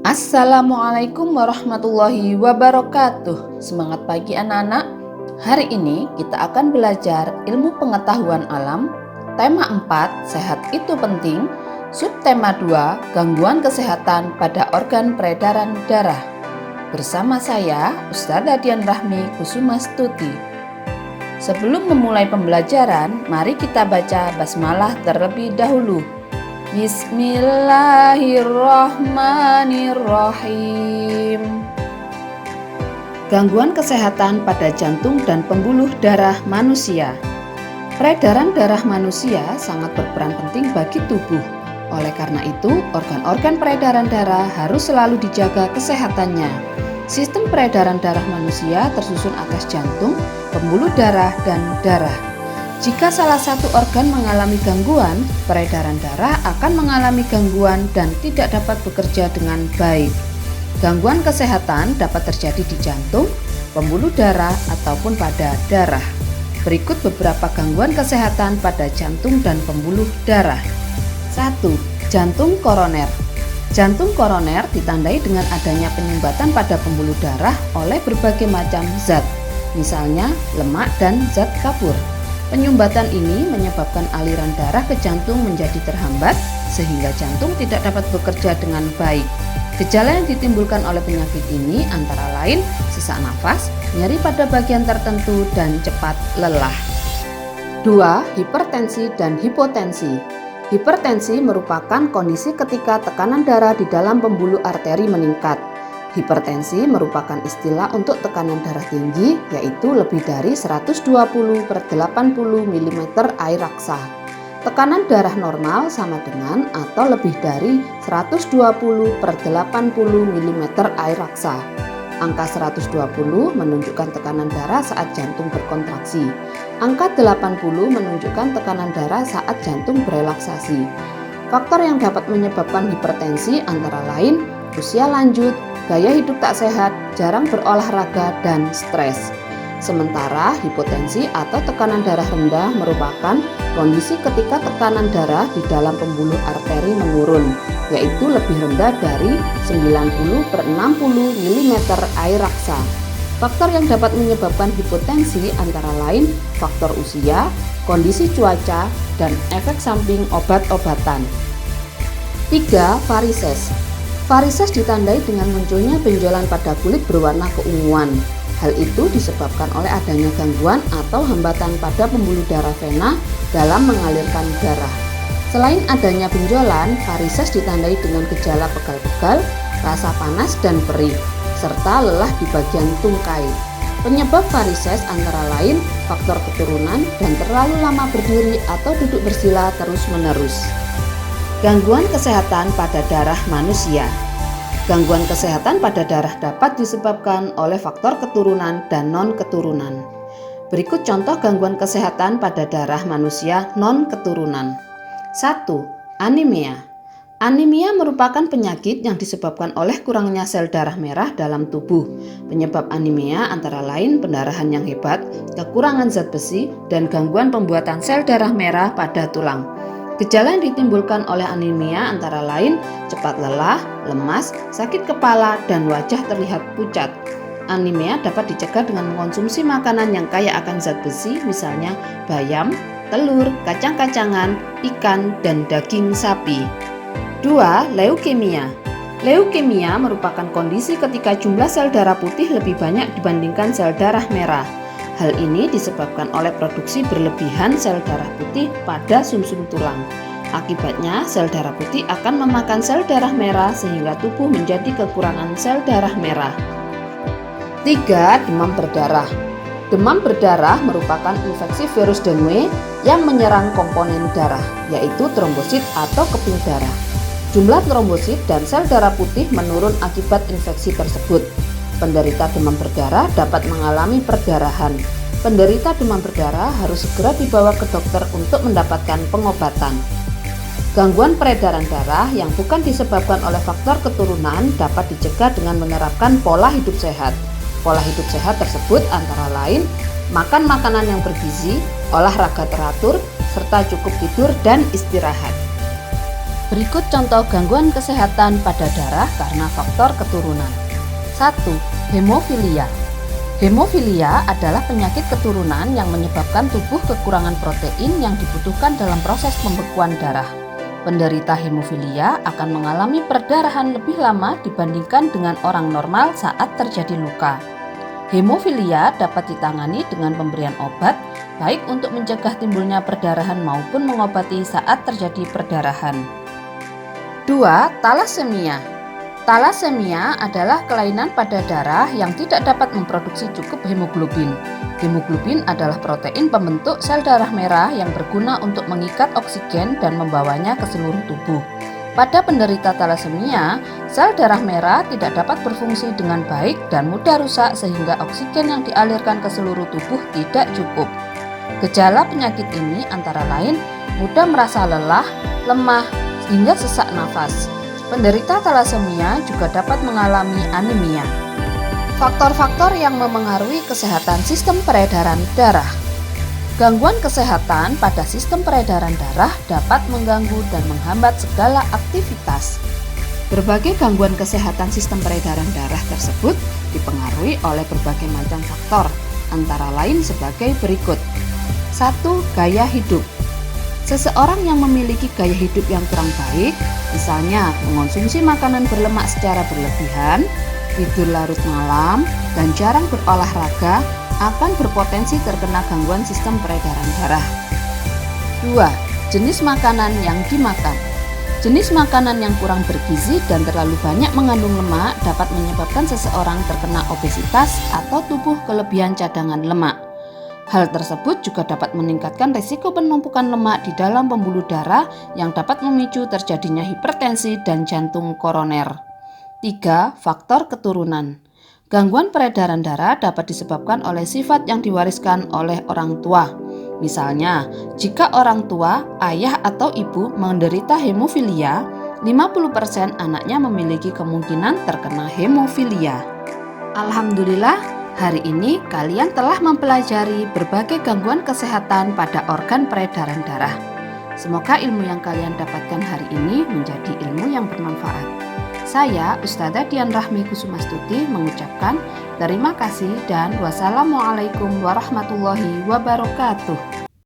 Assalamualaikum warahmatullahi wabarakatuh. Semangat pagi anak-anak. Hari ini kita akan belajar ilmu pengetahuan alam. Tema 4, sehat itu penting. Subtema 2, gangguan kesehatan pada organ peredaran darah. Bersama saya, Ustadzah Dian Rahmi Kusumastuti. Sebelum memulai pembelajaran, mari kita baca basmalah terlebih dahulu. Bismillahirrahmanirrahim. Gangguan kesehatan pada jantung dan pembuluh darah manusia. Peredaran darah manusia sangat berperan penting bagi tubuh. Oleh karena itu, organ-organ peredaran darah harus selalu dijaga kesehatannya. Sistem peredaran darah manusia tersusun atas jantung, pembuluh darah, dan darah. Jika salah satu organ mengalami gangguan, peredaran darah akan mengalami gangguan dan tidak dapat bekerja dengan baik. Gangguan kesehatan dapat terjadi di jantung, pembuluh darah, ataupun pada darah. Berikut beberapa gangguan kesehatan pada jantung dan pembuluh darah. 1. Jantung koroner. Jantung koroner ditandai dengan adanya penyumbatan pada pembuluh darah oleh berbagai macam zat, misalnya lemak dan zat kapur. Penyumbatan ini menyebabkan aliran darah ke jantung menjadi terhambat sehingga jantung tidak dapat bekerja dengan baik. Gejala yang ditimbulkan oleh penyakit ini antara lain sesak nafas, nyeri pada bagian tertentu, dan cepat lelah. 2. Hipertensi dan hipotensi. Hipertensi merupakan kondisi ketika tekanan darah di dalam pembuluh arteri meningkat. Hipertensi merupakan istilah untuk tekanan darah tinggi, yaitu lebih dari 120/80 mm air raksa. Tekanan darah normal sama dengan atau lebih dari 120/80 mm air raksa. Angka 120 menunjukkan tekanan darah saat jantung berkontraksi. Angka 80 menunjukkan tekanan darah saat jantung berelaksasi. Faktor yang dapat menyebabkan hipertensi antara lain usia lanjut, gaya hidup tak sehat, jarang berolahraga, dan stres. Sementara hipotensi atau tekanan darah rendah merupakan kondisi ketika tekanan darah di dalam pembuluh arteri menurun, yaitu lebih rendah dari 90/60 mm air raksa. Faktor yang dapat menyebabkan hipotensi antara lain faktor usia, kondisi cuaca, dan efek samping obat-obatan. 3. Varises. Varises ditandai dengan munculnya benjolan pada kulit berwarna keunguan. Hal itu disebabkan oleh adanya gangguan atau hambatan pada pembuluh darah vena dalam mengalirkan darah. Selain adanya benjolan, varises ditandai dengan gejala pegal-pegal, rasa panas dan perih, serta lelah di bagian tungkai. Penyebab varises antara lain faktor keturunan dan terlalu lama berdiri atau duduk bersila terus-menerus. Gangguan kesehatan pada darah manusia. Gangguan kesehatan pada darah dapat disebabkan oleh faktor keturunan dan non-keturunan. Berikut contoh gangguan kesehatan pada darah manusia non-keturunan. 1. Anemia. Anemia merupakan penyakit yang disebabkan oleh kurangnya sel darah merah dalam tubuh. Penyebab anemia antara lain pendarahan yang hebat, kekurangan zat besi, dan gangguan pembuatan sel darah merah pada tulang. Gejala yang ditimbulkan oleh anemia antara lain cepat lelah, lemas, sakit kepala, dan wajah terlihat pucat. Anemia dapat dicegah dengan mengonsumsi makanan yang kaya akan zat besi, misalnya bayam, telur, kacang-kacangan, ikan, dan daging sapi. 2. Leukemia. Leukemia merupakan kondisi ketika jumlah sel darah putih lebih banyak dibandingkan sel darah merah. Hal ini disebabkan oleh produksi berlebihan sel darah putih pada sumsum tulang. Akibatnya, sel darah putih akan memakan sel darah merah sehingga tubuh menjadi kekurangan sel darah merah. 3. Demam berdarah. Demam berdarah merupakan infeksi virus dengue yang menyerang komponen darah, yaitu trombosit atau keping darah. Jumlah trombosit dan sel darah putih menurun akibat infeksi tersebut. Penderita demam berdarah dapat mengalami perdarahan. Penderita demam berdarah harus segera dibawa ke dokter untuk mendapatkan pengobatan. Gangguan peredaran darah yang bukan disebabkan oleh faktor keturunan dapat dicegah dengan menerapkan pola hidup sehat. Pola hidup sehat tersebut antara lain makan makanan yang bergizi, olahraga teratur, serta cukup tidur dan istirahat. Berikut contoh gangguan kesehatan pada darah karena faktor keturunan. 1. Hemofilia. Hemofilia adalah penyakit keturunan yang menyebabkan tubuh kekurangan protein yang dibutuhkan dalam proses pembekuan darah. Penderita hemofilia akan mengalami perdarahan lebih lama dibandingkan dengan orang normal saat terjadi luka. Hemofilia dapat ditangani dengan pemberian obat, baik untuk mencegah timbulnya perdarahan maupun mengobati saat terjadi perdarahan. 2. Talasemia. Talasemia adalah kelainan pada darah yang tidak dapat memproduksi cukup hemoglobin. Hemoglobin adalah protein pembentuk sel darah merah yang berguna untuk mengikat oksigen dan membawanya ke seluruh tubuh. Pada penderita talasemia, sel darah merah tidak dapat berfungsi dengan baik dan mudah rusak sehingga oksigen yang dialirkan ke seluruh tubuh tidak cukup. Gejala penyakit ini antara lain mudah merasa lelah, lemah, hingga sesak nafas. Penderita talasemia juga dapat mengalami anemia. Faktor-faktor yang memengaruhi kesehatan sistem peredaran darah. Gangguan kesehatan pada sistem peredaran darah dapat mengganggu dan menghambat segala aktivitas. Berbagai gangguan kesehatan sistem peredaran darah tersebut dipengaruhi oleh berbagai macam faktor, antara lain sebagai berikut. 1. Gaya hidup. Seseorang yang memiliki gaya hidup yang kurang baik, misalnya mengonsumsi makanan berlemak secara berlebihan, tidur larut malam, dan jarang berolahraga, akan berpotensi terkena gangguan sistem peredaran darah. 2. Jenis makanan yang dimakan. Jenis makanan yang kurang bergizi dan terlalu banyak mengandung lemak dapat menyebabkan seseorang terkena obesitas atau tubuh kelebihan cadangan lemak. Hal tersebut juga dapat meningkatkan risiko penumpukan lemak di dalam pembuluh darah yang dapat memicu terjadinya hipertensi dan jantung koroner. 3. Faktor keturunan. Gangguan peredaran darah dapat disebabkan oleh sifat yang diwariskan oleh orang tua. Misalnya, jika orang tua, ayah atau ibu menderita hemofilia, 50% anaknya memiliki kemungkinan terkena hemofilia. Alhamdulillah, hari ini kalian telah mempelajari berbagai gangguan kesehatan pada organ peredaran darah. Semoga ilmu yang kalian dapatkan hari ini menjadi ilmu yang bermanfaat. Saya, Ustadzah Dian Rahmi Kusumastuti mengucapkan terima kasih dan wassalamualaikum warahmatullahi wabarakatuh.